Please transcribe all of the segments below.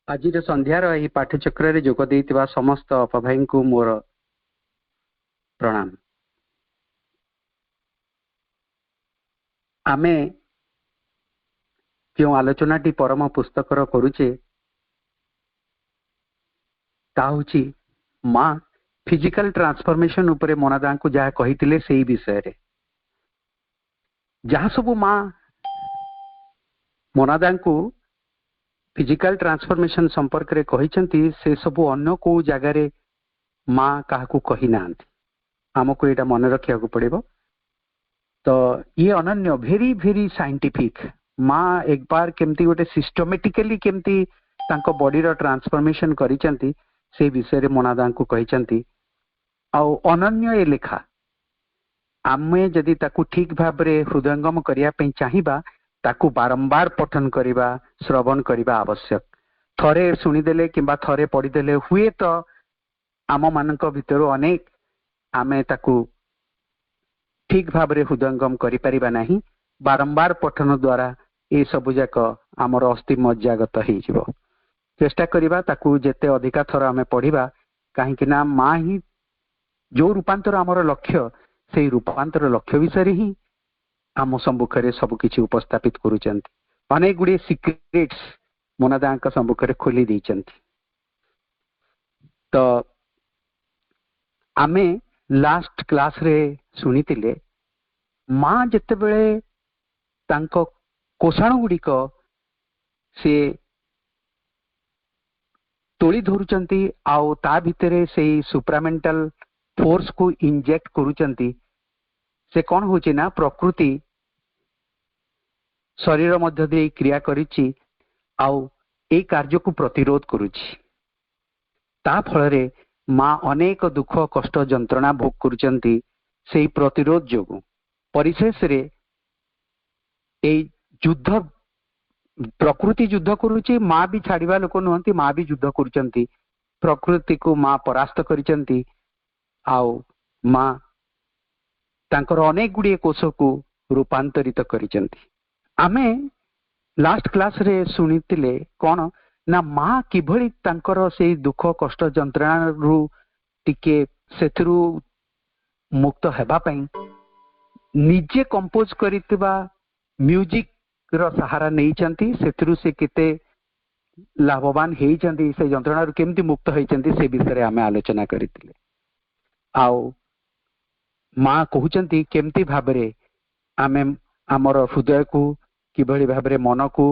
आज संध्यार यह पाठ्यचक्र जोग देइतिबा समस्त अपभाई को मोर प्रणाम। आमे जो आलोचनाटी परम पुस्तकर करुचे ताहुची माँ फिजिकल ट्रांसफॉर्मेशन उपरे मोनादा को जहाँ कही से विषय रे जहाँ सब माँ मोनादा को फिजिकल ट्रांसफॉर्मेशन संपर्क रे कहिसंती से सब अन्य को जगह रे माँ काहाकू कही नांती हमको एटा मन रखिया को पड़ेबो। तो ये अनन्य भेरी भेरी साइंटिफिक माँ एक बार केमती गोटे सिस्टमेटिकली केमती तांको बॉडी रो ट्रांसफॉर्मेशन करिसंती से विषय रे मोनादा को कहिसंती आ अनन्य ए लेखा आमे जदि ताकू ठीक भाव रे हृदयंगम करिया पे चाहिबा ताकू बारंबार पठन करिबा श्रवण करिबा आवश्यक। थरे सुनिदेले किंबा थरे पढ़ीदेले हुए तो आम मानक भितर अनेक आमे ताकू ठीक भाव रे हृदयंगम करि परिबा नाही। बारंबार पठन द्वारा ए सब जाक आमर अस्थि मज्जागत हो जिवो। चेष्टा करिबा ताकू जेते अधिका थर आमे पढ़िबा काहेकि ना माँ ही जो रूपांतर आमर लक्ष्य से रूपांतर लक्ष्य विषय ही आम सम्मुखें सबकि उपस्थापित करुचंती। अनेक गुड़े सिक्रेट्स मोनादा सम्मुखें खोली देइचंती। तो आमे लास्ट क्लास रे सुनितिले माँ जेते बेले तांको कोषाण गुड़िक से तोली धरुचंती आउ ता भितरे से सुप्रामेंटल फोर्स को इंजेक्ट करुचंती से कौन होची ना प्रकृति शरीर मध्य दे क्रिया करिछि आउ ए कार्य को प्रतिरोध करुछि। ता फल रे माँ अनेक दुख कष्ट जंत्रणा भोग करुचंती से प्रतिरोध जोगु। परिशेष रे ए युद्ध प्रकृति युद्ध करुछि माँ भी छाड़िबा लोक नुहंती माँ भी युद्ध करुचंती। प्रकृति को माँ परास्त करिचंती आउ माँ तांकर अनेक गुड़िए कोष को रूपांतरित करिचंती। आमे लास्ट क्लास रे सुनितिले कौन ना माँ किभली तांकर से दुख कष्ट जंत्रणा रु टिके सेथरु मुक्त हेबा पई निजे कंपोज करितबा म्यूजिक रो सहारा नेइचंती। सेथरु से केते लाभवान हेइचंती से जंत्रणा रु केमती मुक्त हेइचंती से विषय रे आमे आलोचना करितिले। आउ माँ कहउचंती केमती भाबरे आमे आमर हृदय को किभली भाबरे मन को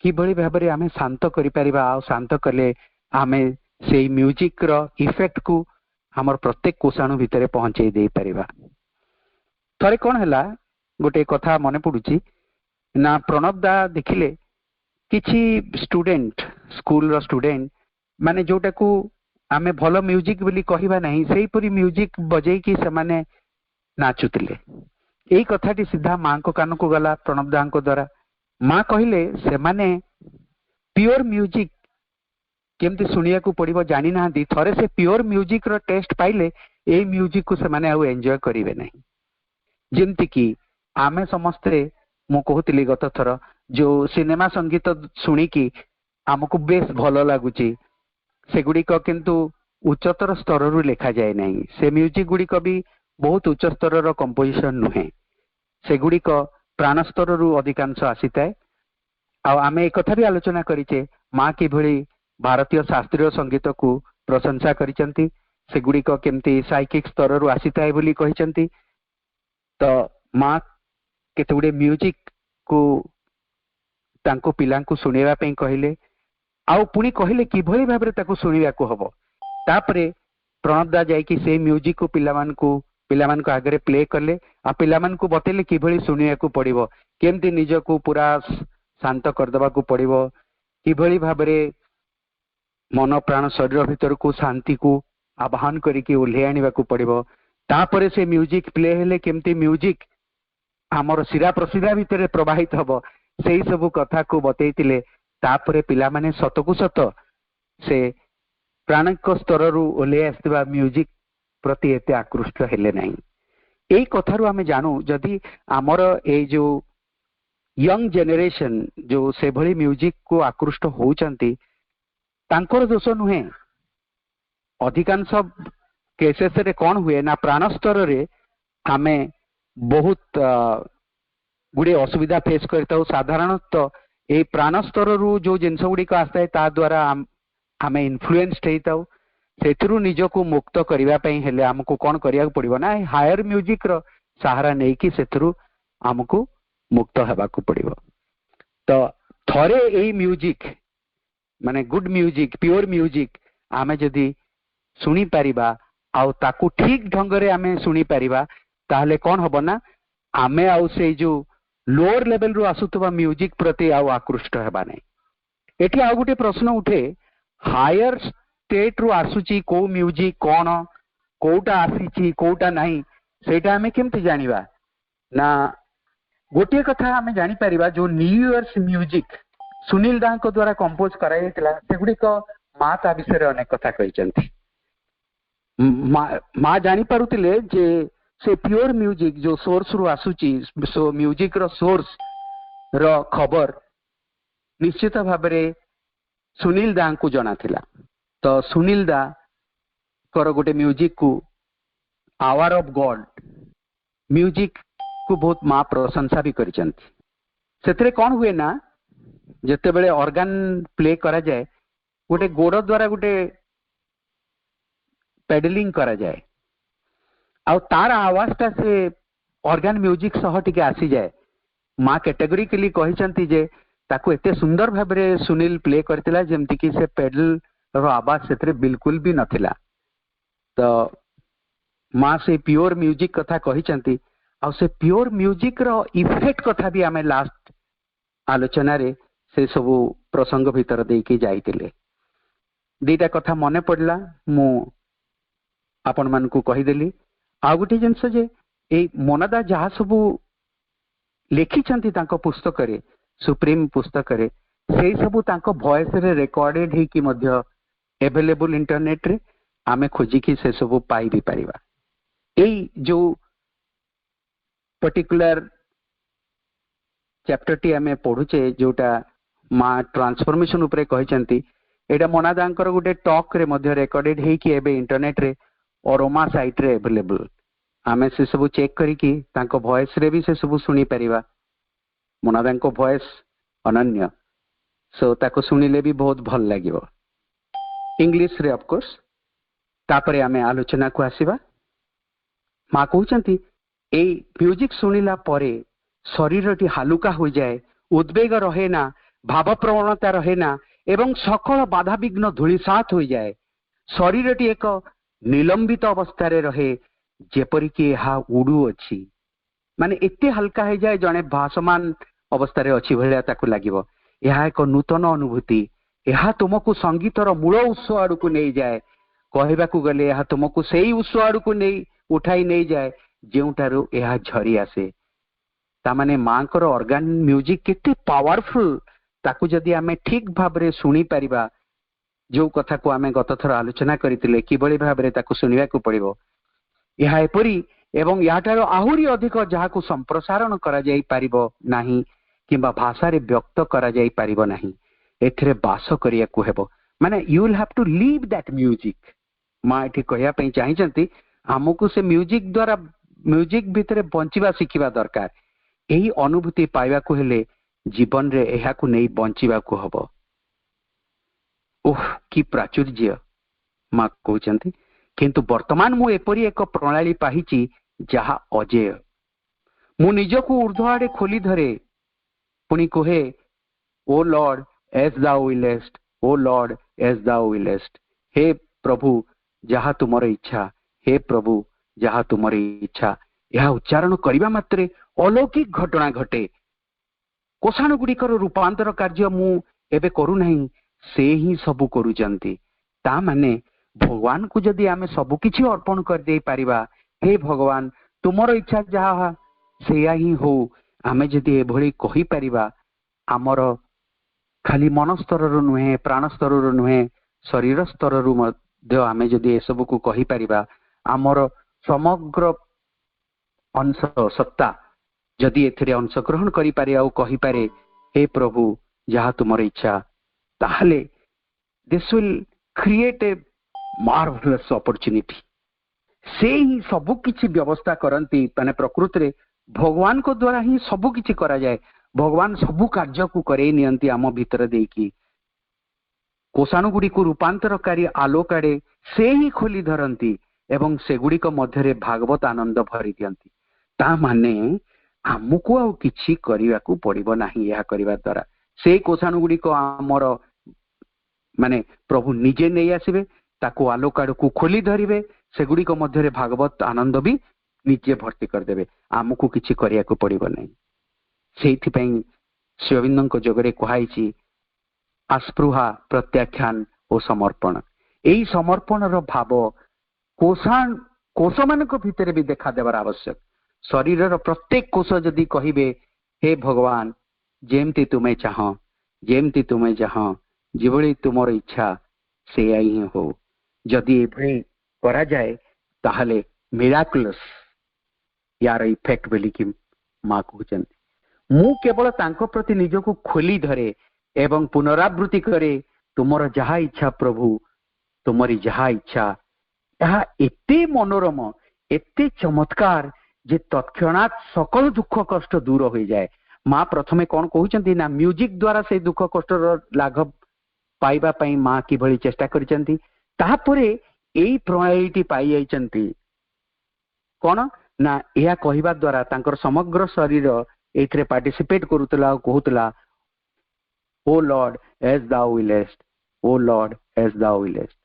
किभली भाबरे आमे शांत करि परिबा आ शांत कले आमे सेई म्यूजिक रो इफेक्ट को हमर प्रत्येक कोषाणु भितरे पहुंचै दे परिबा। थरे कोन हला गोटे कथा मने पडुची ना प्रणव दा देखिले किछि स्टूडेंट स्कूल रो स्टूडेंट माने जोटा को आमे भलो म्यूजिक बोली कहिबा नाही सेई परी म्यूजिक बजै कि से माने नाचुतिले। एई कथाटी सीधा माँ को कान को गला प्रणव दा को द्वारा। माँ कहिले से माने प्योर म्यूजिक केमती सुनिया को पड़िबो जानि नाहंती। थरे से प्योर म्यूजिक रो टेस्ट पाइले ए म्यूजिक को से माने आउ एन्जॉय करिवे नाही। जेमती कि आमे समस्ते मु कहूतिली गत थर जो सिनेमा संगीत सुनी कि आमको बेस भलो लागुची सेगुड़ी को किंतु उच्चतर स्तर रु लेखा जाए नहीं। से म्यूजिक गुड़ी को भी बहुत उच्च स्तर कंपोजिशन नुहे, सेगुड़िक प्राण स्तर रु अधिकांश आसी थाए। आमे एक कथा भी आलोचना करिचे माँ किभଳି भारतीय शास्त्रीय संगीत को प्रशंसा करिसेंती, सेगुड़िक केमती साइकिक स्तर रु आसी थाए बोली कहिसेंती। तो माँ केते गुडे म्यूजिक को तांको पिलांको सुनेवा पे कहले, आउ पुणी कहले किभଳି भाबरे ताको सुनिया को हबो। तापरे प्रणब दा जाई कि से म्यूजिक को पिलामान को आगे प्ले कले, आ पिलामान को बतेले किभଳି सुनिया को पड़िबो, केमती निज को पूरा शांत करदबा को पड़िबो, किभଳି भाबरे मन प्राण शरीर भीतर को शांति को आवाहन करिके ओल्हे आनिबा को पड़िबो। तापरे से म्यूजिक प्ले हेले केमती म्यूजिक आमर शिरा प्रशिरा भितर प्रवाहित हबो, सेई सब कथा को बतैतिले। तापरे पिला माने सतकु सत से प्राणिक स्तर रु ओल्हे आस्तिबा म्यूजिक प्रति एते आकृष्ट हेले नहीं। एई कथारु आमे जानू जदि आमर ए जो यंग जेनेरेशन जो से भली म्यूजिक को आकृष्ट होउचंती तांकर दोष नुहे। अधिकांश केसेस रे कौन हुए ना प्राण स्तर रे आमे बहुत गुड़े असुविधा फेस करता। साधारणतः ए प्राण स्तर रु जो जिनस गुड़िक आसता है ता द्वारा आमे इन्फ्लुएंस्ड हेताउ। सेथुरु निजको मुक्त करिवा पई हेले हमको कोन करिया पड़िबो ना हायर म्यूजिक रो सहारा नै कि सेथुरु हमको मुक्त हेबा को पड़िबो। तो थरे एई म्यूजिक माने गुड म्यूजिक प्योर म्यूजिक आमे जदी सुनी परिबा आउ ताकू ठीक ढंग रे आमे सुनी परिबा ताहले कोन हबो ना आमे आउ से जो लोअर लेवल रु आसुतबा म्यूजिक प्रति आउ आकृष्ट हेबा नै। एठी आ गुटे प्रश्न उठे, हायर स्टेट रु आसुची को म्यूजिक कोन कोटा आसीची कोटा नाही सेटा हमें केमती जानिबा ना। गोटे कथा हमें जानि परिबा जो न्यू इयर्स म्यूजिक सुनील दा को द्वारा कंपोज कराइतला सेगुडी को मा ता विषय रे अनेक कथा कहिचंती। मा जानि पारुतिले जे से प्योर म्यूजिक जो सोर्स रु आसुची सो म्यूजिक रो सोर्स रो खबर निश्चित भाबरे सुनील दा को जଣା थिला। तो सुनील दा कर गोटे म्यूजिक को आवर ऑफ गॉड म्यूजिक को बहुत माँ प्रशंसा भी करिसेंती। सेतरे कौन हुए ना जते बेले ऑर्गन प्ले करा जाए गोटे गोड़ द्वारा गोटे पेडलिंग करा जाए आउ तार आवाज टा से ऑर्गन म्यूजिक सह टिके आसी जाए। माँ कैटेगोरिकली कहिसेंती जे ताको एते सुंदर भाबरे सुनील प्ले करतिला जेमति कि से पेडल रो आवाज सेतरे बिल्कुल भी नथिला। तो माँ से प्योर म्यूजिक कथा कहिसेंती आ से प्योर म्यूजिक रो इफेक्ट कथा भी आमे लास्ट आलोचना रे से सब प्रसंग भीतर देके जाइतिले। दीटा कथा मने पड़ला मु आपण मान को कहिदेली। आ गुटे जिनस जे ए मोनादा जहा सब लेखिछंती तांको पुस्तक रे सुप्रीम पुस्तक रे सेई सब तांको वॉइस रे रिकॉर्डेड ही कि मध्य अवेलेबल इंटरनेट रे आमे खोजी कि से सब पाई भी परिबा। एई जो पर्टिकुलर चैप्टर टी आमे पढुचे जोटा माँ ट्रांसफॉर्मेशन उपरे कहिचंती एटा मोनादांकर गुटे टॉक रे मध्य रिकॉर्डेड हे कि एबे इंटरनेट रे ओरोमा साइट रे अवेलेबल आमे से सब चेक करी कि तांको वॉइस रे भी से सब सुनी परिबा। मोनादांको वॉइस अनन्य सो ताको सुनिले भी बहुत भल लागिवो इंग्लिश रे ऑफ कोर्स। तापरे आमे आलोचना को आसीबा। माँ कहउचंती ए म्यूजिक सुनिला परे शरीरटी हालुका हो जाए, उद्वेग रहे ना, भाव प्रवणता रहे ना एवं सकल बाधा विघ्न धूलिसात हो जाए। शरीरटी एक निलंबित अवस्था रे रहे जेपरिकी यह उड़ू अच्छी माने एते हल्का हो जाए जड़े भाषमान अवस्था रे अच्छी भलिया ताकू लागिवो। यह एक नूतन अनुभूति, यह तुमको संगीतर मूल उत्स आड़ को नहीं जाए। कहवाकू गले यह तुमको सेई उत्स आड़ को नहीं उठाई नहीं जाए जेउठारु यह झरी आसे। तामाने मांकर ऑर्गन म्यूजिक केते पावरफुल ताकू जदि आमे ठीक भाबरे सुनी परिबा जो कथा को आमे गत थर आलोचना करितिले किबळी भाबरे ताकू सुनिबा को पड़िबो। यह एपरी एवं याठारो आहुरी अधिक जहाकू संप्रसारण करा जाई परिबो नाही किंबा भाषा रे व्यक्त करा जाई परिबो नाही एथरे बास करिया को हेबो। माने you will have to leave that music. मां एठी कहया पई चाहिचंती हमकु से म्यूजिक द्वारा म्यूजिक भितर बंचिबा शिखिबा दरकार। यही अनुभूति पाइबा को हेले जीवन रे एहा को नहीं बंचिबा को हबो। ओह कि प्राचुर्य माँ कहते। किंतु वर्तमान मु एपरी एक प्रणाली पाहिची जहा अजेय। मु निजको ऊर्ध्व आड़े खोली धरे पुणी कहे ओ लॉर्ड एज दाउ विलेस्ट, ओ लॉर्ड एज दाउ विलेस्ट। हे प्रभु जहा तुमर इच्छा, हे प्रभु जहा तुमर इच्छा। यह उच्चारण करने मात्रे अलौकिक घटना घटे। कोषाण गुड़िकर रूपांतर कार्य मु एबे करू नहीं, से ही सबु करूचंती। ता माने भगवान को जदि आमे सबु किछि अर्पण कर दे पारिबा, हे भगवान तुमर इच्छा जहा सेया ही हो, आमे जदि एभली कहि पारिबा, आमर खाली मन स्तर रु नुहे, प्राण स्तर रु नुहे, शरीर स्तर रु मध्य आमे जदि ए सब को कहि पारिबा, आमर समग्र अंश सत्ता जदि एथिरे अंशग्रहण करि पारे आ कहि पारे हे प्रभु जहा तुमर इच्छा, ताहले this will create a marvellous opportunity. से ही सबु किछि व्यवस्था करंती। माने प्रकृति रे भगवान को द्वारा ही सबु किछि करा जाए। भगवान सबु कार्य को करे नियंती आम भीतर देकी। कोषाणु गुड़ी को रूपांतरकारी आलोक आड़े से ही खोली धरती एवं सेगुड़िक मध्यरे भागवत आनंद भरी दियंती। ता माने आमको आ किछि करिवा को पड़िबो नाही। यह करिवा द्वारा से कोषाणु गुड़ी को आमर माने प्रभु निजे नहीं आसबे, ताको आलोक आड़ को खोली धरिबे, सेगुड़िक मध्यरे भागवत आनंद भी निजे भर्ती करदेबे। आमको किछि करिया को पड़िबो नाही। सेइथिपई श्री अरविंदଙ୍କ जोगरे कहाइछि आस्पृहा प्रत्याख्यान और समर्पण। एई समर्पण रो भाव कोष मानक भितर भी देखा देवार आवश्यक। शरीर रो प्रत्येक कोष जदि कहिबे हे भगवान जेमती तुमे चाह, जेमती तुमे चाह, जिभଳି तुमर इच्छा से ही हो, जदि एभଳି करा जाए ताहले मिराकुलस यार इफेक्ट बोली कि माँ कहते। मु केवल तांको प्रति निजको खोली धरे एवं पुनरावृत्ति करे तुमर जहा इच्छा प्रभु, तुमरी जहा इच्छा। यह एते मनोरम, एते चमत्कार जे तत्क्षणात सकल दुख कष्ट दूर हो जाए। माँ प्रथमे कौन कहउचंती ना म्यूजिक द्वारा से दुख कष्ट लाघव पाइबा पई माँ किभଳି चेष्टा करिसंती। तापरे एई प्रणालीटी पाई जाइचंती कौन ना यह कहिबा द्वारा तांकर समग्र शरीर एथरे पार्टिसिपेट करूतला, कहूतला ओ लॉर्ड एज दाउ विलेस्ट, ओ लॉर्ड एज दाउ विलेस्ट।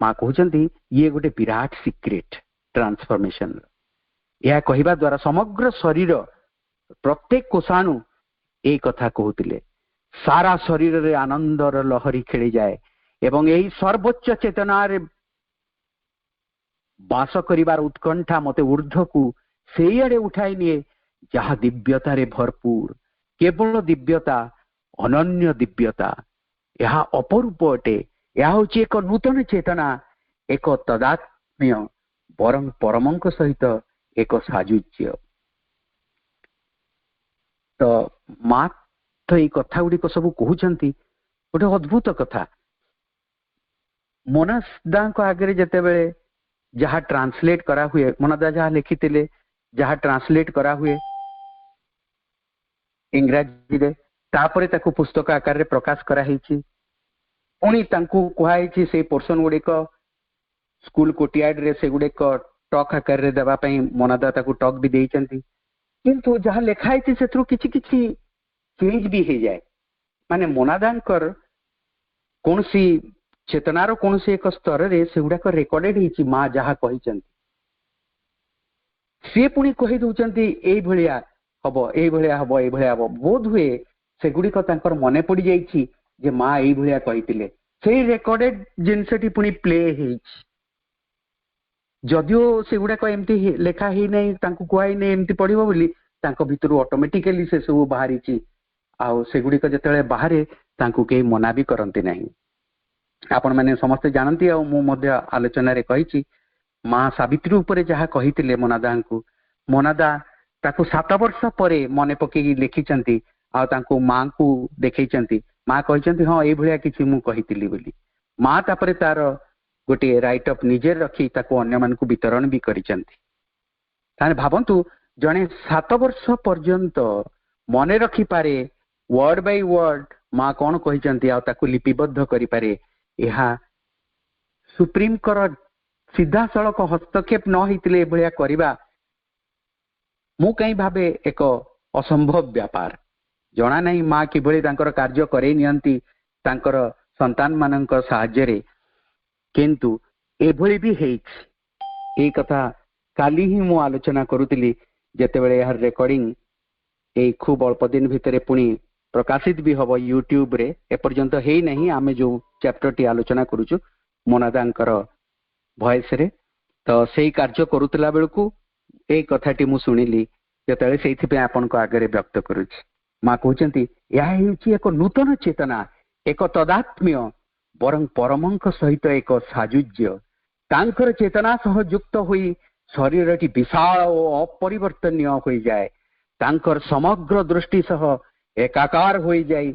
माँ कहउचंती ये गोटे विराट सीक्रेट ट्रांसफॉर्मेशन। यह कहिबा द्वारा समग्र शरीर प्रत्येक कोषाणु ए कथा कहूतिले। सारा शरीर रे आनंदर लहरी खेली जाए एवं यही सर्वोच्च चेतना रे बास करिवार उत्कंठा मते ऊर्ध्व को सेई आड़े उठाई निए जहा दिव्यता रे भरपूर। केवल दिव्यता, अनन्य दिव्यता, यह अपरूप अटे। यह होची एक नूतन चेतना, एक तदात्म्य बरं परमंक सहित एक साजुज्य। तो माँ तो ये कथा गुड़ी को सब कहउचंती गोटे अद्भुत कथा। मोनादा आगे जेते बेले जहाँ ट्रांसलेट करा हुए, मोनादा जहाँ लिखिथिले जहाँ ट्रांसलेट करा हुए इंग्रजी रे, तापरे ताकू पुस्तक आकार रे प्रकाश करा हिची। पुणी तांकू कुहाइची से पोर्शन गुड़ी को स्कूल कोटियाड रे से गुड़ी को टॉक आकार रे देबा पई मोनादा ताकू टॉक भी देइचंती। किंतु जहाँ लिखा है से किछि किछि चेंज भी हो जाए। माने मोनादांकर कौन सी चेतनार कौन सी एक स्तर रे से गुड़ाक रेकर्डेड होती। माँ जहाँ कही सी पुणी कही दौरान ये भाया हम, ये भाया हम, ये भाया हम। बोध हुए से गुड़िक मन पड़ जाइए माँ ये भाया कही से रेकर्डेड जिनसटी पुणी प्ले जदिओ से गुड़ाक एमती लेखा ही नहीं, कहुई नहीं एमती पढ़ो बोली भितर ऑटोमेटिकली से सब बाहरी। आउ से गुड़िक जिते बाहर तांकु कहीं मना भी करती नहीं। आपण मैंने समस्ते जानती आलोचन कही माँ सावित्री उपरे जहाँ कही मोनादा को, मोनादा ताकू 7 वर्ष पर मन पकई लिखिं माँ को देखई। माँ कही हाँ ये भाया किसी मु कही बोली। माँ तापर तार गोटे राइट अप निजे रखी ताकू अन्य मान को वितरण भी करिसेंती। ताने भावंतु जणे 7 वर्ष पर्यंत मने रखी पारे वर्ड बाय वर्ड माँ कौन कही आ ताकू लिपिबद्ध करि पारे। यह सुप्रीम कर सीधा सड़क हस्तक्षेप न होइतिले भलिया करिबा मु कहीं भावे एक असंभव व्यापार। जना नहीं माँ किभली तांकर कार्य करे नियंती तांकर संतान मानक साहाय्य किंतु एभली भी हेछि। ए कथा काली ही मु आलोचना करुतिली जेतेबेले यार रेकॉर्डिंग ए खूब अल्प दिन भितरे पुणी प्रकाशित भी हबो यूट्यूब रे। एपर्यंत हेई नहीं आमे जो चैप्टर टी आलोचना करूछु मोनादांकर वॉइस रे। तो सेही कार्य करुतला बेलकू ए कथाटी मु सुनिली जेतेबेले सेइथि पे आपन को आगे व्यक्त करूछि। माँ कहउचंती या हेउछि एक नूतन चेतना एक तदात्म्य बरं परमंक सहित एक साजुज्य तांकर चेतना सह युक्त हुई शरीरटी विशाल और अपरिवर्तनीय हो जाए। तांकर समग्र दृष्टि सह एकाकार हो जाए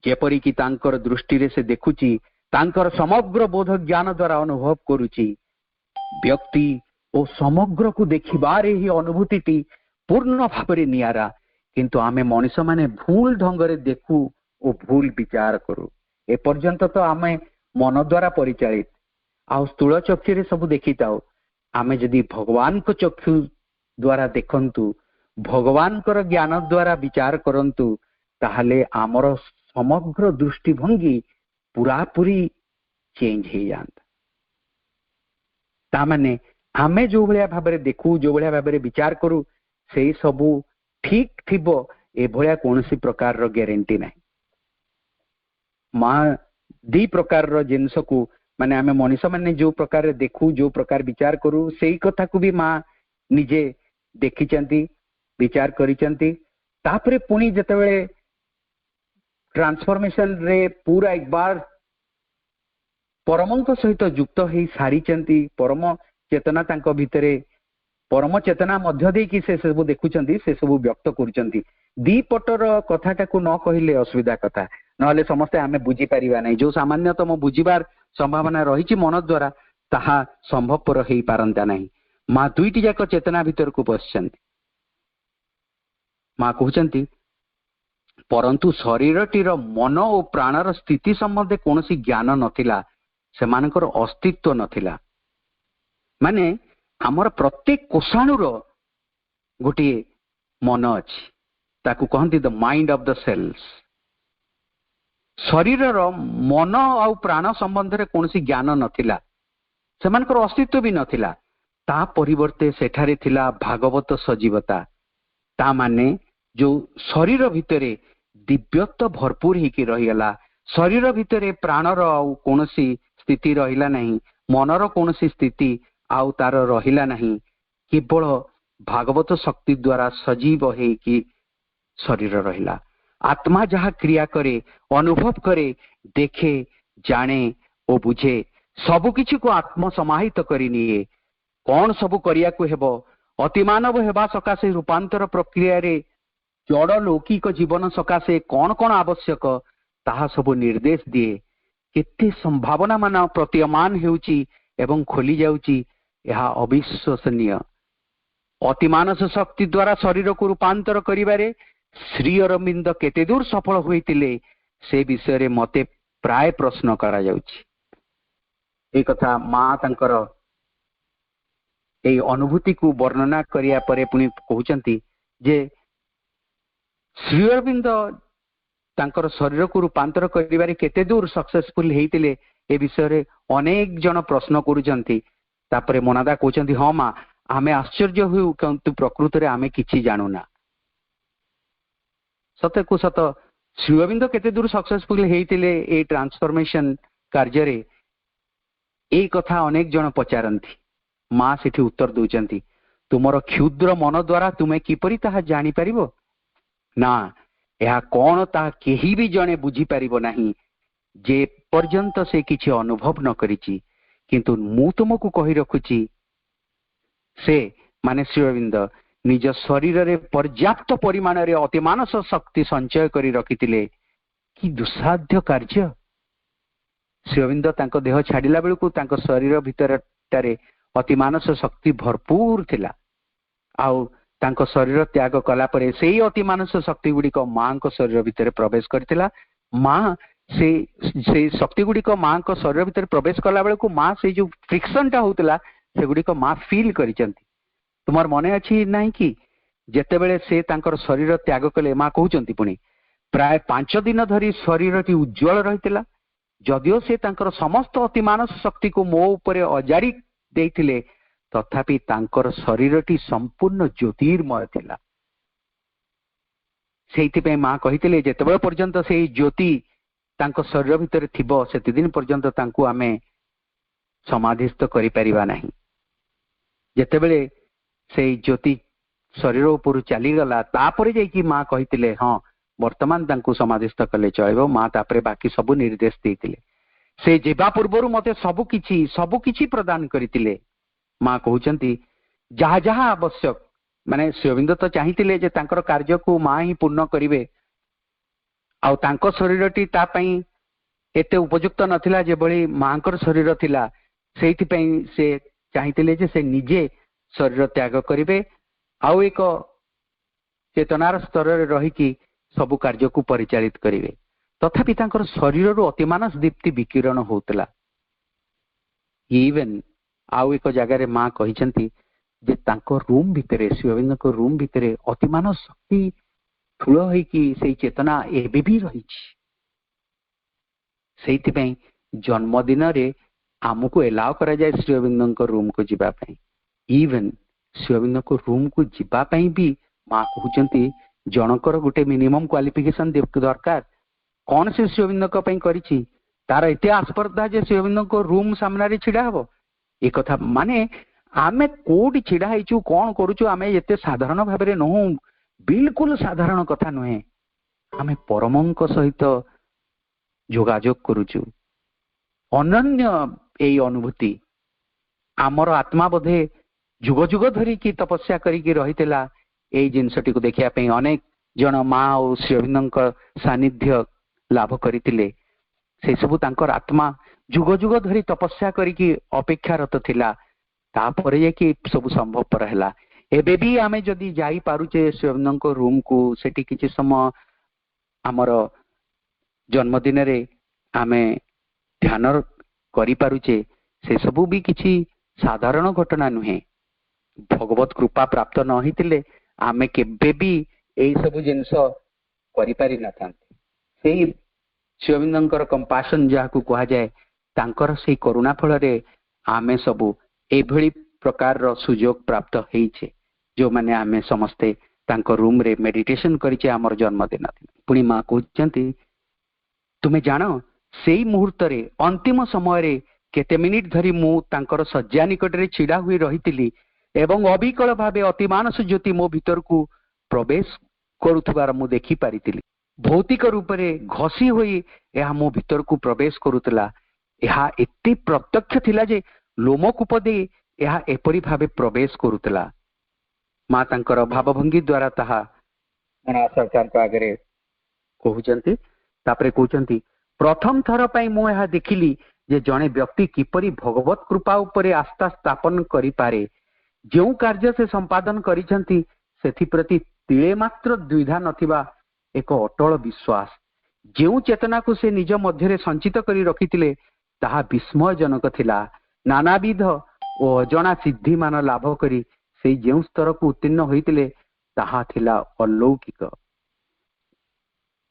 जेपरी कि तांकर दृष्टि रे से देखुची तांकर समग्र बोध ज्ञान द्वारा अनुभव करुची। व्यक्ति और समग्र को देखिबारे ही अनुभूति पूर्ण भाव नियारा किंतु आमे मनुष्य माने भूल ढंगरे देखू और भूल विचार करू। ए पर्यंत तो आमे मन द्वारा परिचालित आ स्थूल चक्षु रे सब देखी ताओ। आमे जदि भगवान को चक्षु द्वारा देखंतु भगवान कर ज्ञान द्वारा विचार करंतु ताहले आमर समग्र दृष्टिभंगी पूरा पूरी चेंज हो जाता। तामाने आमे जो भलिया भाबरे देखू जो भलिया भाबरे विचार करू से सबू ठीक थिबो ए भलिया कोनसी प्रकार रो ग्यारंटी नहीं। माँ दी प्रकार रो जिनस को माने आमे मनुष्य माने जो प्रकार देखू जो प्रकार विचार करू सेही कथा को भी माँ निजे देखिचंती विचार करिचंती। तापरे पुणी जेतेबेले ट्रांसफॉर्मेशन रे पूरा एक बार परमंक सहित युक्त हो सारीचंती। परम चेतना तांको भितरे परम चेतना मध्य दे कि से सब देखुचंती से सब व्यक्त करूचंती। दी पटर कथाटा को न कहिले असुविधा कथा नहले समस्ते आमे बुझी परिबा नै। जो सामान्यतम बुझिबार संभावना रही मन द्वारा ताहा संभवपर हो पारंता नहीं। माँ दुईटी जाक चेतना भीतर को बसचंती। माँ कहउचंती परंतु शरीरटीर मन और प्राणर स्थिति संबंधे कौनसी ज्ञान नथिला सेमानकर अस्तित्व नथिला। माने आमर प्रत्येक कोषाणुर गोटे मन अछि ताकू कहंती the mind of the cells. शरीरर मन और प्राण संबंध रे कौनसी ज्ञान नथिला सेमानकर अस्तित्व भी नथिला। ता परिवर्ते सेठारे थिला भागवत सजीवता। ता माने जो शरीर भितरे दिव्यत्व भरपूर होकर रहीगला शरीर भितरे प्राणर आउ कौनसी स्थिति रहिला नहीं मनर कौनसी स्थिति आउ तार रहिला नहीं केवल भागवत शक्ति द्वारा सजीव है कि शरीर रहिला। आत्मा जहाँ क्रिया करे अनुभव करे देखे जाने और बुझे सबकिछि को आत्म समाहित करि निए। कौन सब करिया को हेबो अतिमानव हेबा सकाशे रूपांतर प्रक्रिया रे जड़ लौकिक जीवन सकाशे कौन कौन आवश्यक ताहा सब निर्देश दिए। केते संभावना मान प्रतीयमान हेउची एवं खोली जाउची यह अविश्वसनीय। अतिमानस शक्ति द्वारा शरीर को रूपांतर करिबारे श्री अरविंद केते दूर सफल होइतिले से विषय रे मते प्राय प्रश्न करा जाउची। ए कथा माँ तांकर ए अनुभूति को वर्णना करिया परे पुनी कहउचंती जे श्री अरविंद तांकर शरीर को रूपांतर करिबारे केते दूर सक्सेसफुल हेइतिले ए विषय रे अनेक जन प्रश्न करूचंती। तापरे मोनादा कहउचंती हां माँ आमे आश्चर्य होउ किंतु प्रकृति रे आमे किछि जानुना। सत्य को सत श्री अरविंद केते दूर सक्सेसफुल हेइतिले ए ट्रांसफॉर्मेशन कार्य रे ए कथा अनेक जन पचारंती। माँ सेठी उत्तर दउचंती तुमर क्षुद्र मन द्वारा तुमे किपरि ताहा जानि परिबो ना यह कौन ता केही भी जने बुझी पारिबो नहीं जे पर्यंत से किछि अनुभव न करिछि। किंतु मु तुमको कहि रखुछि से माने श्री अरविंद निज शरीर रे पर्याप्त परिमाण रे अतिमानस शक्ति संचय करी रखितिले कि दुस्साध्य कार्य। श्री अरविंद तांको देह छाडिला बेलकू तांको शरीर भितर टारे अतिमानस शक्ति भरपूर थिला आउ तांको शरीर त्याग कला परे सेही अति मानस शक्ति गुड़िक माँ को शरीर भितर प्रवेश करथिला। माँ से शक्ति गुड़िक माँ को शरीर भितर प्रवेश कला बेलू माँ से जो फ्रिक्शन टा होतला से गुड़िक माँ फील करिसंती। तुमर मने अछि नाही कि जेतेबेले से तांकर शरीर त्याग कले माँ कहउचंती पुणी प्राय 5 दिन धरी शरीरटी उज्जवल रहितिला। जदिओ से तांकर समस्त अति मानस शक्ति को मो उपरे अजाड़ी देइथिले तथापि तांकर शरीरटी संपूर्ण ज्योतिर्मय थिला। सेइथिपे माँ कहिथिले जेतेबेले पर्यंत से ज्योति तांको शरीर भितर थिबो सेति दिन पर्यंत तांको आमे समाधिस्थ करि परिबा नाही। जेतेबेले से ज्योति शरीर उपर चली गला तापरे जाइकी माँ कहिथिले हाँ वर्तमान तांको समाधिस्थ कले चलिबो। माँ तापरे बाकी सब निर्देश देइथिले। से जेबा पूर्वरु मते सब किछि प्रदान करिथिले। माँ कहउचंती जहा जहा आवश्यक माने श्री अरविंद तो चाहिथिले जे तांकर कार्य को माँ ही पूर्ण करिवे आउ तांको शरीरटी ता पई एते उपयुक्त नथिला जे बळी मांकर शरीर थिला। सेइथि पई से चाहिथिले जे से निजे शरीर त्याग करिवे आउ एक चेतनार स्तर रे रही कि सब कार्य को परिचालित करिवे। तथापि तांकर शरीर रु अतिमानस दीप्ति विकिरण होतला। इवन आउ एक जगह रे माँ कहिसंती जे तांको रूम भितरे श्री अरविंद को रूम भितरे अतिमानस शक्ति ठूल होई कि सेई चेतना एबे भी रहिछि। सेइथि पई जन्मदिन रे आमको एलाउ करा जाय श्री अरविंद को रूम को जिबा पई। इवन श्री अरविंद को रूम को जिबा पई भी माँ कहउचंती जनकर गुटे मिनिमम क्वालिफिकेशन दरकार। कौन से श्री अरविंद को पई करिछि तार एते आस्पर्धा जे श्री अरविंद को रूम सामना रे छिड़ा हबो। ए कथा माने आमे कोडी छिड़ा हैचु कोन करूचु आमे एते साधारण भाबरे नहु बिल्कुल साधारण कथा नहे। आमे परमंक सहित जोगाजोग करूचु अनन्य एई अनुभूति आमर आत्मा बोधे जुग जुग धरी की तपस्या करिकी रहितला। एई जिंसटी को देखिया पई अनेक जन माँ और श्री अरविंद सानिध्य लाभ करितिले। से सब तांकर आत्मा जुग जुग धरी तपस्या करिकी अपेक्षारत थिला तापरे जे कि सब संभवपर हैला। एबे भी आमे जदि जाई पारुचे श्री अरविंद को रूम को सेठी किछि समय आमर जन्मदिन रे आमे ध्यान करि पारुचे से सबु भी किछि साधारण घटना नुहे। भगवत कृपा प्राप्त न हितिले आमे केबे भी एई सब जिंस करि पारि न थांते। सेही श्री अरविंदंकर कंपासन जाहाकू कहा जाए तांकर सेही करुणा फल रे आमे सबु एभଳି प्रकार रो सुयोग प्राप्त हेइछे जो माने आमे समस्ते तांको रूम रे मेडिटेशन करिचे आमर जन्मदिन। पुणी माँ कहउचंती तुमे जानो सेही मुहूर्त रे अंतिम समय रे केते मिनिट धरी मु तांकर सज्जा निकट रे छिड़ा हुई रहितिली एवं अविकल भावे अतिमानस ज्योति मो भीतर को प्रवेश करुथबार मु देखि पारितिली। भौतिक रूप रे घसी होई एहा मो भीतर को प्रवेश करुतला। एहा एते प्रत्यक्ष थिला जे लोमकूप दे एहा एपरि भावे प्रवेश करुतला। माँ तांकर भावभंगी द्वारा ताहा मना सरकार को आगे कहउचंती। तापरे कहउचंती प्रथम थर पई मु एहा देखिली जे जणे व्यक्ति किपरि भगवत कृपा उपरे आस्था स्थापन करि पारे। जो कार्य से संपादन करिसंती सेथि प्रति तिळे मात्र द्विधा नथिबा एक अटल विश्वास जो चेतना को से निज मध्य संचित करी रखिथिले ताहा विस्मयजनक थिला। नानाविध ओ अजना सिद्धि मान लाभ करी से जो स्तर को उत्तीर्ण होइतिले ताहा थिला अलौकिक।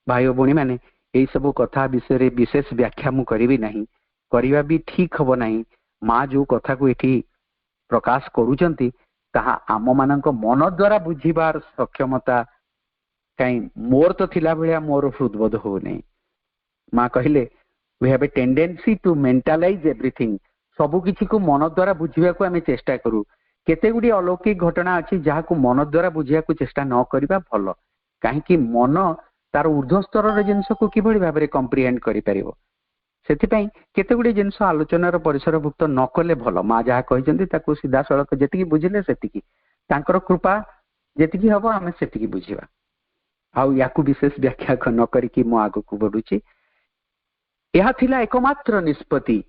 भाई भौणी माने एई सब कथा विषय रे विशेष व्याख्या मु करिवि नाही, करिवा भी ठीक हबो नाही। माँ जो कथा को एठी प्रकाश करूचंती ताहा आम मानक मन द्वारा बुझिबार सक्षमता कहीं मोर तो थिला भलिया मोर हृदबोध हो नहीं। माँ कहले we have a tendency to mentalise everything. सबु किछि को मन द्वारा बुझिबा को आमे चेष्टा करू। केते गुडी अलौकिक घटना अछि जहा को मन द्वारा बुझिया को चेष्टा न करिबा भलो। काहे कि मन तार ऊर्ध्व स्तर रे जिंस को किभଳି भाबरे कॉम्प्रिहेंड करि परिबो। सेथिपई केते गुडी जिंस आलोचनार परिसरभुक्त न कले भलो। माँ जहा कहिसंती ताको सीधा सड़क जेतिकी बुझिले सेतिकी तांकर कृपा जेतिकी हबो आमे सेतिकी बुझिबा। आउ याकू विशेष व्याख्या न करिकी मु आगु को बढ़ुची। यह थिला एकमात्र निष्पत्ति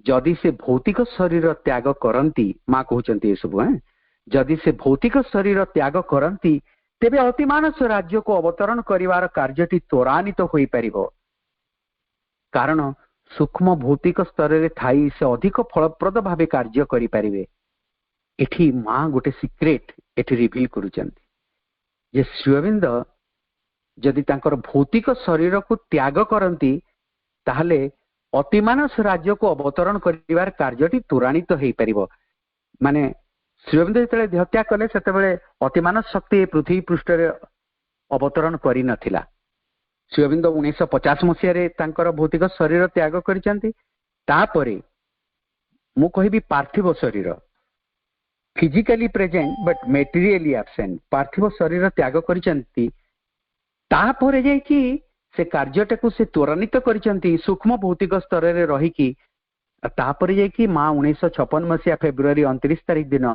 जदि से भौतिक शरीर त्याग करती। माँ कहउचंती ए सब जदि से भौतिक शरीर त्याग करती तेबे अतिमानस राज्य को अवतरण करिवार कार्यटी त्वरान्वित हो पारिबो। कारण सूक्ष्म भौतिक स्तर रे थाई से अधिक फलप्रद भावे कार्य करि पारिबे। एठी मां गोटे सिक्रेट एठी रिवील करूचंती जे श्रीअरविंद जदि तांकर भौतिक शरीर को त्याग करती ताहले अतिमानस राज्य को अवतरण करिवार कार्यटी त्वरान्वित हो पारिबो। माने श्रीअरविंद जेतेबेले देह त्याग कले सेतेबेले अतिमानस शक्ति पृथ्वी पृष्ठ रे अवतरण करि नथिला। श्रीअरविंद 1950 मसीह तांकर भौतिक शरीर त्याग करिसंती। तापरे मु कहिबी पार्थिव शरीर physically present but materially absent पार्थिव शरीर त्याग करिसंती। तापरे जाय कि से कार्यटाकू से त्वरान्वित करिसंती सूक्ष्म भौतिक स्तर रे रही कि तापरे जाय कि मां 1956 मसीहा फेब्रुआरी 29 तारिख दिन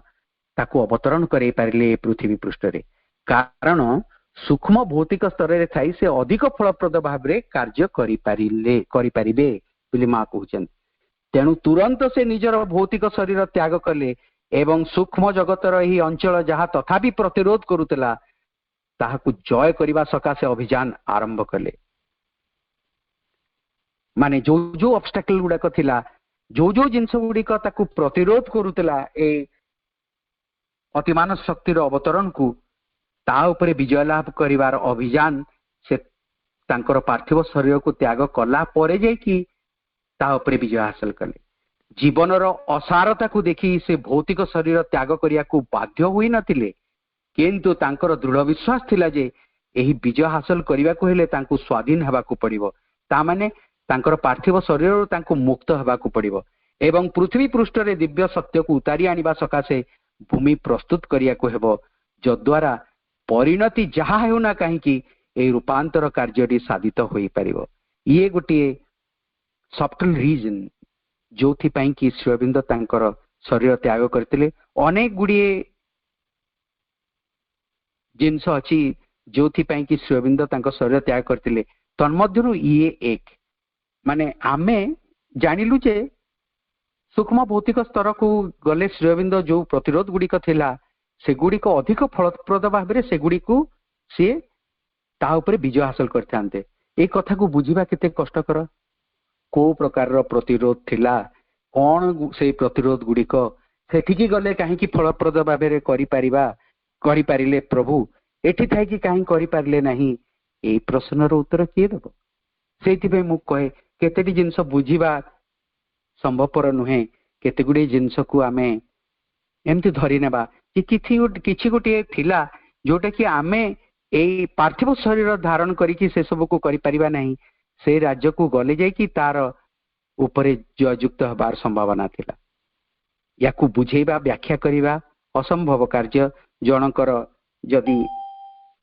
ताकू अवतरण करे पारिले पृथ्वी पृष्ठ रे। कारण सूक्ष्म भौतिक स्तर रे थाई से अधिक फलप्रद भाव रे कार्य करि पारिबे बोली मां कहउछन। तेणु तुरंत से निजर भौतिक शरीर त्याग कले एवं सूक्ष्म जगतर ही अंचल जहाँ तथापि प्रतिरोध करुतला ताहाकू जय करिबा सकाशे अभियान आरंभ कले। माने जो जो ऑब्स्टेकल गुड़ाक थिला जो जो जिनस गुड़िक ताकू प्रतिरोध करुतला ए अतिमानस शक्तिर अवतरण को ता उपरे विजय लाभ करिवार अभियान से तांकर पार्थिव शरीर को त्याग कला परे जाय कि ता उपरे विजय हासिल कले। जीवनर असारता को देखी से भौतिक शरीर त्याग करिया को बाध्य होई नथिले, किंतु तांकर दृढ़ विश्वास थिला जे एही विजय हासिल करिवा को हेले तांको स्वाधीन हेबा को पड़िबो। ता माने तांकर पार्थिव शरीर तांको मुक्त हेबा को पड़िबो एवं पृथ्वी पृष्ठ रे दिव्य सत्य को उतारी आनिबा सकाशे भूमि प्रस्तुत करिया को हेबो, जद्वारा परिणति जहा हेउना काहेकि ए रूपांतर कार्यटी साधित होई परिबो। ये गोटे सब्टल रीजन जोथि पई कि श्रीअरविंद तांकर शरीर त्याग करथिले। अनेक गुड़िए जिनस अछि जोथि पई कि श्रीअरविंद तांकर शरीर त्याग करथिले। तन्मध्यरु ये एक माने आमे जानिलु जे सूक्ष्म भौतिक स्तर को गले श्रीअरविंद जो प्रतिरोध गुड़िक थिला से गुड़िक अधिक फलप्रद भाव में से गुड़िक सी ता उपरे विजय हासिल करते। ए कथा को बुझिबा केते कष्टकर। को प्रकार प्रतिरोध थिला कौन से प्रतिरोध गुड़िक सेठिकी गले कहीं फलप्रद भाव में करि पारिले प्रभु एठी थाई कि कहीं करि पारिले नहीं। ए प्रश्नर उत्तर किए देब। सेइथिबे मु कहे केतेटी जिंस बुझिबा संभवपर नुहे। केते गुडी जिंस को आमे एमती धरी नेबा कि किछि गोटे थिला जोटा कि आमे ए पार्थिव शरीर धारण करिकि से सब को करि परिबा नहीं। से राज्य को गले जाय कि तार उपरे जययुक्त हबार संभावना थिला। याकू बुझेबा व्याख्या करिबा असंभव कार्य। जनकर जदि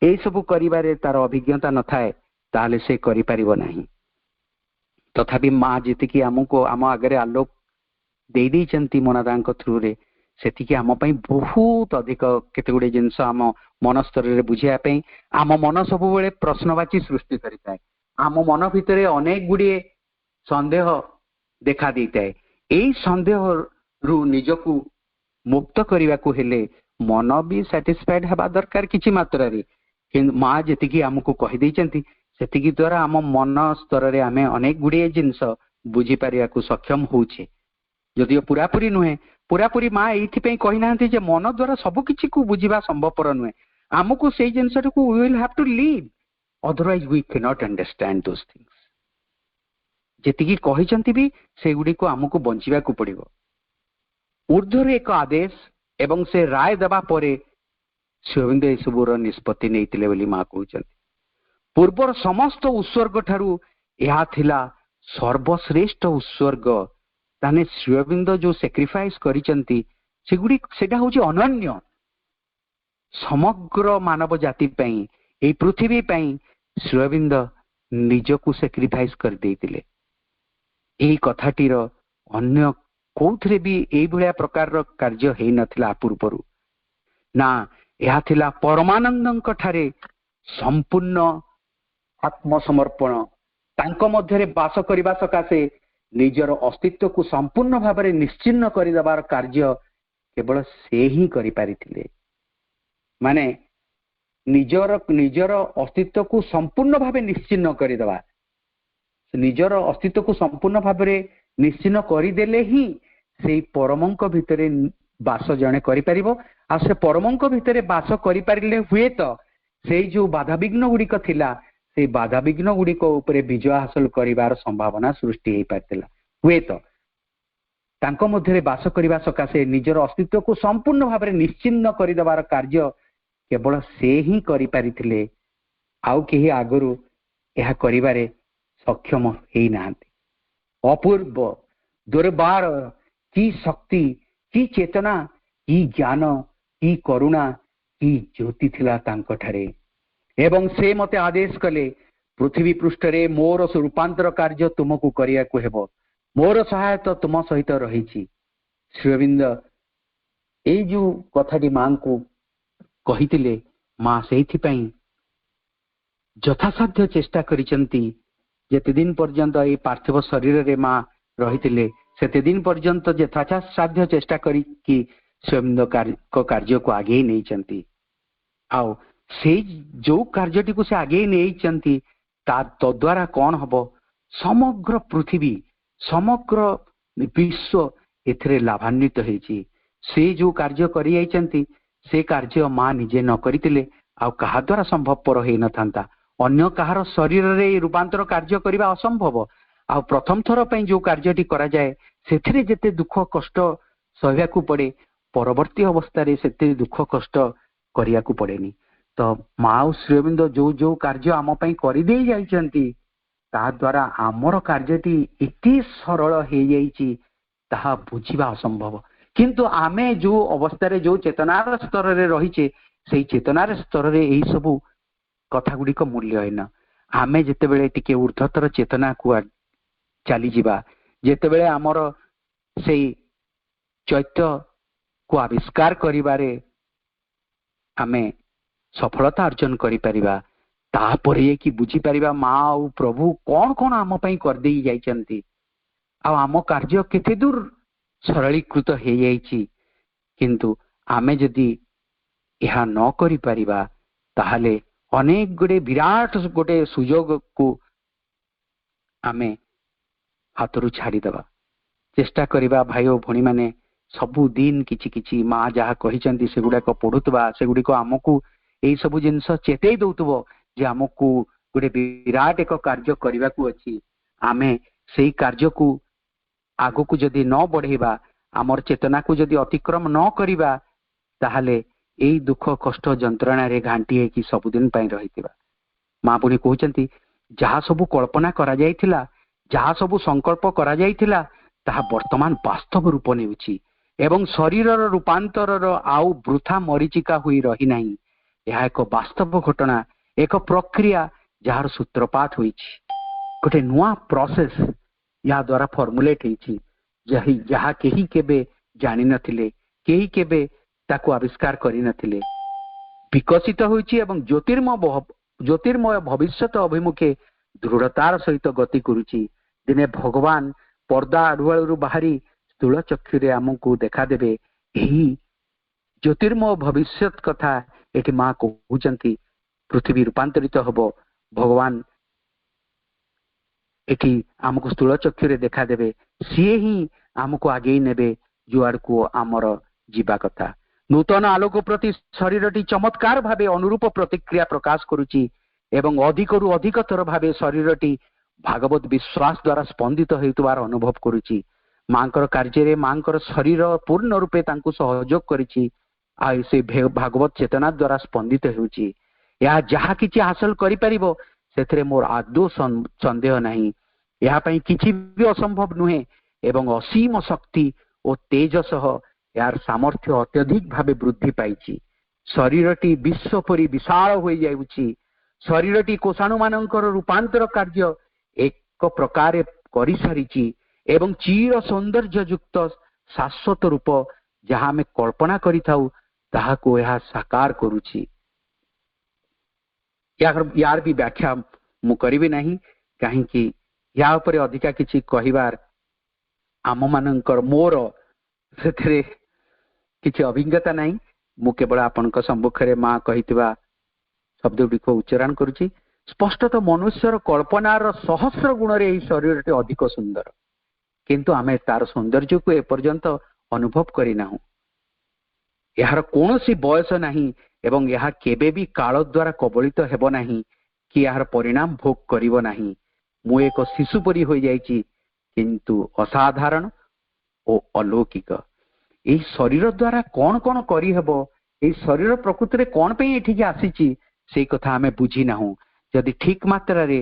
ए सब करिबारे तार अभिज्ञता न थाए ताले से करि परिबो नहीं। तथापि मां जेतिकी हमको आम आगरे आलोक दे देइचंती मोनादांक थ्रू रे सेतिकी आम पई बहुत अधिक केते गुडे जिंस आम मन स्तर रे बुझिया पई आम मन सब बेले प्रश्नवाची सृष्टि करिताय। आम मन भितरे अनेक गुडे संदेह देखा देइताय। एई संदेह रु निजकू मुक्त करिवा को हेले मन भी सैटिस्फाइड हेबा दरकार किछि मात्रा रे। किंतु मां जेतिकी हमको कहि देइचंती सेतिकी द्वारा आम मन स्तर रे आमे अनेक गुडे जिंस बुझी पारिया को सक्षम होउछे। यदि पूरापूरी नुहे पूरापूरी मां एइथिपई कहि नांती जे मन द्वारा सब किछि को बुझिबा संभवपर नुहे। हमको सेई जिंसट को we will have to leave otherwise we can not understand those things. जेतिकी कहिचंती भी से गुडी को हमको बंचिबा को पड़िबो। ऊर्ध्वर एक आदेश एवं से राय देबा परे श्रीअरविंद ए सबुर निष्पत्ति नेइतिले बोली मां कहउचंती। पूर्वर समस्त उत्सर्ग ठारू यह थिला सर्वश्रेष्ठ उत्सर्ग। ताने श्रीअरविंद जो सैक्रिफाइस करिचंती सेगुडी सेटा होची अनन्य समग्र मानव जाति पई ए पृथ्वी पई श्रीअरविंद निजकू सैक्रिफाइस कर देइतिले। एही कथाटीर अन्य कोउथरे भी एई भलिया प्रकार कार्य हेइ नथिला पूर्वरु ना। यह थिला परमानंदଙ୍କ ठारे संपूर्ण आत्मसमर्पण तांको मध्यरे बास करिबा सकाशे निजर अस्तित्व को संपूर्ण भाव में निश्चिन्न कर देवार कार्य केवल से ही करि पारिथिले। माने निजर अस्तित्व को संपूर्ण भावे निश्चिन्न करदेवा, निजर अस्तित्व को संपूर्ण भाव निश्चिन्न करदेले ही से परमंक भितर बास जड़े करिपारिबो। आ से परमंक भितर बास करिपारिले हुए तो से जो बाधा विघ्न गुड़िक थिला से बाधा विघ्न गुड़िक उपरे विजय हासिल करिवार संभावना सृष्टि हो पारतिला। हुए तो तांको मध्यरे बास करिवा सकाशे निजर अस्तित्व को संपूर्ण भाव निश्चिन्न करदेवार कार्य केवल से ही करिपारिथिले, आउ केही आगरु यह करिवारे सक्षम हेई नाहंती। अपूर्व दुर्बार की शक्ति की चेतना की ज्ञान की करुणा की ज्योति थिला तांको ठारे। एवं से मते आदेश कले पृथ्वी पृष्ठरे मोर रूपांतर कार्य तुमको करिया को हेबो, मोर सहायता तुम सहित रही। श्रीअरविंद ए जो कथाटी मां को कहितिले, मां सेइथिपई यथासाध्य चेष्टा करिसंती। जेते दिन पर्यंत ए पार्थिव शरीर रे मां रहितिले सेते दिन पर्यंत यथासाध्य चेष्टा करी कि श्रीअरविंद कार्य को आगे नहीं चंती। आउ से जो कार्यटी को से आगे नहीं चंती तद्वारा कौन हबो, समग्र पृथ्वी समग्र विश्व एथरे लाभान्वित होईची। से जो कार्य करि आइचंती से कार्य मां निजे न करितिले आउ कहा द्वारा संभवपर होई न थांता। अन्य कहार शरीर रे रूपांतर कार्य करिबा असंभव। आउ प्रथम थर पई जो कार्यटी करा जाए सेथिरे जेते दुख कष्ट सहया को पड़े, परवर्ती अवस्था रे सेते दुख कष्ट करिया को पड़ेनी। तो मां श्रीअरविंद जो जो कार्य आम पई करि देई जाइचंती ता द्वारा आमर कार्यटी एते सरल हे जाइची ताहा बुझिबा असंभव। किंतु आमे जो अवस्था रे जो चेतनार स्तर रे रहिचे सेई चेतनार स्तर रे एई सबु कथा गुडी को मूल्य हैन। आमे जेतेबेले टिके ऊर्ध्वतर चेतना को चली जिबा, जेतेबेले आमर सेई चैत्य को आविष्कार करिबारे आमे सफलता अर्जन करि परिबा, तापरे कि बुझी परिबा मां और प्रभु कौन कौन आम पई कर देई जाइचंती आ आम कार्य केते दूर सरलीकृत हे जाइची। किंतु आमे जदि यह न करि परिबा ताहले अनेक गुडे विराट गोटे सुजोग को आमे हाथरू छाड़ी दबा। चेष्टा करिबा भाई और भणी माने सबु दिन किछि किछि मां जहा कहिचंती सेगुडा को पढुतबा, सेगुडी को आमको एई सबु जिंस चेतई दउतबो जे आमको गोटे विराट एक कार्य करबा को अछि। आमे सेई कार्य को आगो को जदि न बढ़ेबा, आमर चेतना को जदि अतिक्रम न करिबा ताहले एई दुख कष्ट जंत्रणा रे घांटी है कि सबुदिन पई रहितिबा। मां पुनी कहउचंती जहा सबु कल्पना करा जाइथिला, जहा सबु संकल्प करा जाइथिला ताहा वर्तमान वास्तव रूप नेउची एवं शरीरर रूपांतरर आउ वृथा मरीचिका हुई रही नहीं। यह एक वास्तव घटना, एक प्रक्रिया जार सूत्रपात होईची, गोटे नुआ प्रोसेस या द्वारा फॉर्मुलेट होईची जहा केही केबे जानि नथिले, केही केबे ताको आविष्कार करि नथिले, विकसित होईची एवं ज्योतिर्मय भविष्यत अभिमुखे दृढ़तार सहित गति करुची। दिने भगवान पर्दा अडुआलू बाहरी स्थूल चक्षुरे आमको देखा देबे। यही ज्योतिर्मय भविष्यत कथा एठी मां कहउचंती। पृथ्वी रूपांतरित हबो, भगवान एठी आमको स्थूल चक्षुरे देखा देबे, सिए ही आमको आगे नेबे जुआड़ को आमर जीवा कथा। नूतन आलोक प्रति शरीरटी चमत्कार भावे अनुरूप प्रतिक्रिया प्रकाश करुची एवं अधिकरु अधिकतर भावे शरीरटी भागवत विश्वास द्वारा स्पंदित हेतुवार अनुभव करुची। मांकर कार्य मांकर शरीर पूर्ण रूपे तांको सहयोग करिची आ से भागवत चेतना द्वारा स्पंदित हेउची। या जहा किछि हासिल करि परिबो सेथरे मोर आदौ संदेह नहीं। या पई किछि भी असंभव नुहे एवं असीम शक्ति और तेज सह यार सामर्थ्य अत्यधिक भावे वृद्धि पाइची। शरीरटी विश्व परि विशाल होई जाउची। शरीरटी कोषाणु मानकर रूपांतर कार्य एक प्रकार करि सारिची एवं चीर सौंदर्य युक्त शाश्वत रूप जहाँ आमे कल्पना करिथाउ ताहाको यह साकार करुची। यार भी व्याख्या मु करिबे नहीं, कहीं या उपरे अधिका किछि कहिबार आम मानकर मोर सेथरे କିଛି ଅଭିଜ୍ଞତା ନାହିଁ। ମୁଁ କେବଳ ଆପଣଙ୍କ ସମ୍ମୁଖରେ ମା କହିଥିବା ଶବ୍ଦ ଗୁଡ଼ିକ ଉଚ୍ଚାରଣ କରୁଛି। ସ୍ପଷ୍ଟତଃ ମନୁଷ୍ୟର କଳ୍ପନାର ସହସ୍ର ଗୁଣରେ ଏହି ଶରୀରଟି ଅଧିକ ସୁନ୍ଦର, କିନ୍ତୁ ଆମେ ତାର ସୌନ୍ଦର୍ଯ୍ୟକୁ ଏପର୍ଯ୍ୟନ୍ତ ଅନୁଭବ କରିନାହୁଁ। ଏହାର କୌଣସି ବୟସ ନାହିଁ ଏବଂ ଏହା କେବେ ବି କାଳ ଦ୍ୱାରା କବଳିତ ହେବ ନାହିଁ କି ଏହାର ପରିଣାମ ଭୋଗ କରିବ ନାହିଁ। ମୁଁ ଏକ ଶିଶୁ ପରି ହୋଇଯାଇଛି, କିନ୍ତୁ ଅସାଧାରଣ ଓ ଅଲୌକିକ। ଏହି ଶରୀର ଦ୍ୱାରା କଣ କଣ କରିହେବ, ଏହି ଶରୀର ପ୍ରକୃତିରେ କଣ ପାଇଁ ଏଠିକି ଆସିଛି, ସେଇ କଥା ଆମେ ବୁଝି ନାହୁଁ। ଯଦି ଠିକ ମାତ୍ରାରେ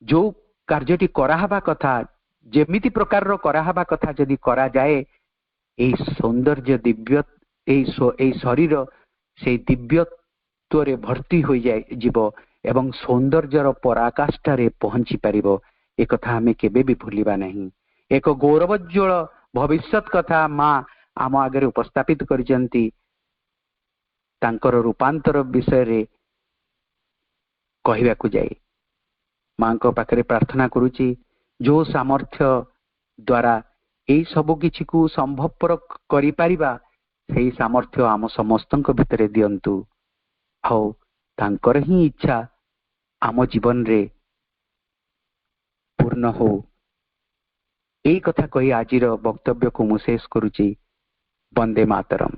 ଯୋଉ କାର୍ଯ୍ୟଟି କରାହେବା କଥା, ଯେମିତି ପ୍ରକାରର କରାହେବା କଥା ଯଦି କରାଯାଏ, ଏହି ସୌନ୍ଦର୍ଯ୍ୟ ଦିବ୍ୟ, ଏହି ଶରୀର ସେଇ ଦିବ୍ୟତ୍ୱରେ ଭର୍ତ୍ତି ହୋଇଯିବ ଏବଂ ସୌନ୍ଦର୍ଯ୍ୟର ପରାକାଷ୍ଠାରେ ପହଞ୍ଚି ପାରିବ। ଏକଥା ଆମେ କେବେ ବି ଭୁଲିବା ନାହିଁ। ଏକ ଗୌରବୋଜ୍ୱଳ ଭବିଷ୍ୟତ କଥା ମା ଆମ ଆଗରେ ଉପସ୍ଥାପିତ କରିଛନ୍ତି। ତାଙ୍କର ରୂପାନ୍ତର ବିଷୟରେ କହିବାକୁ ଯାଇ ମାଙ୍କ ପାଖରେ ପ୍ରାର୍ଥନା କରୁଛି, ଯୋଉ ସାମର୍ଥ୍ୟ ଦ୍ୱାରା ଏଇ ସବୁ କିଛିକୁ ସମ୍ଭବପର କରିପାରିବା, ସେଇ ସାମର୍ଥ୍ୟ ଆମ ସମସ୍ତଙ୍କ ଭିତରେ ଦିଅନ୍ତୁ। ଆଉ ତାଙ୍କର ହିଁ ଇଚ୍ଛା ଆମ ଜୀବନରେ ପୂର୍ଣ୍ଣ ହଉ। ଏଇ କଥା କହି ଆଜିର ବକ୍ତବ୍ୟକୁ ମୁଁ ଶେଷ କରୁଛି। ବନ୍ଦେ ମାତରମ୍।